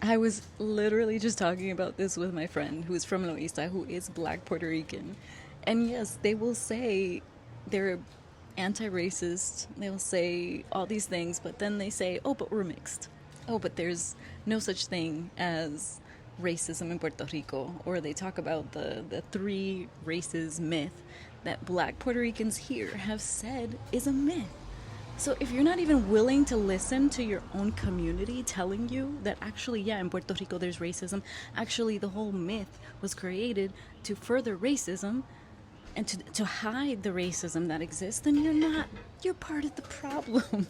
I was literally just talking about this with my friend who's from Loíza, who is Black Puerto Rican. And yes, they will say they're anti racist, they'll say all these things, but then they say, oh, but we're mixed. Oh, but there's no such thing as racism in Puerto Rico. Or they talk about the three races myth that Black Puerto Ricans here have said is a myth. So if you're not even willing to listen to your own community telling you that actually, yeah, in Puerto Rico there's racism, actually the whole myth was created to further racism and to hide the racism that exists, then you're part of the problem.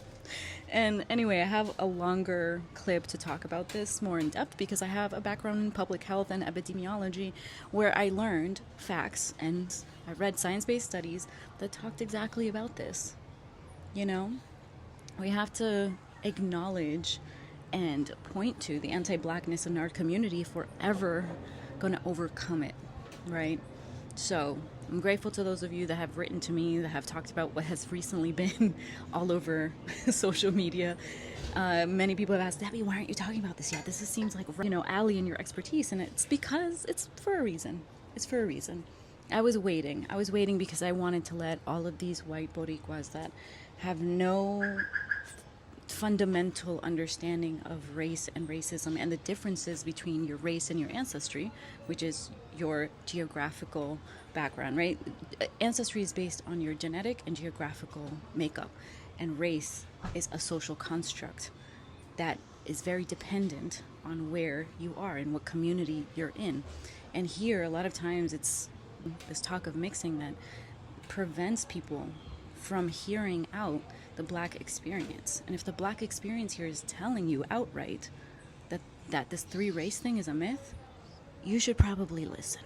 And anyway, I have a longer clip to talk about this more in depth because I have a background in public health and epidemiology where I learned facts and I read science-based studies that talked exactly about this. You know, we have to acknowledge and point to the anti-blackness in our community if we're ever going to overcome it, right? So I'm grateful to those of you that have written to me, that have talked about what has recently been all over social media. Many people have asked, Debbie, why aren't you talking about this yet? This just seems like, Allie and your expertise. And it's because it's for a reason. It's for a reason. I was waiting. I was waiting because I wanted to let all of these white Boricuas that have no fundamental understanding of race and racism and the differences between your race and your ancestry, which is your geographical background, right? Ancestry is based on your genetic and geographical makeup, and race is a social construct that is very dependent on where you are and what community you're in. And here, a lot of times, it's this talk of mixing that prevents people from hearing out the Black experience. And if the Black experience here is telling you outright that this three race thing is a myth, you should probably listen.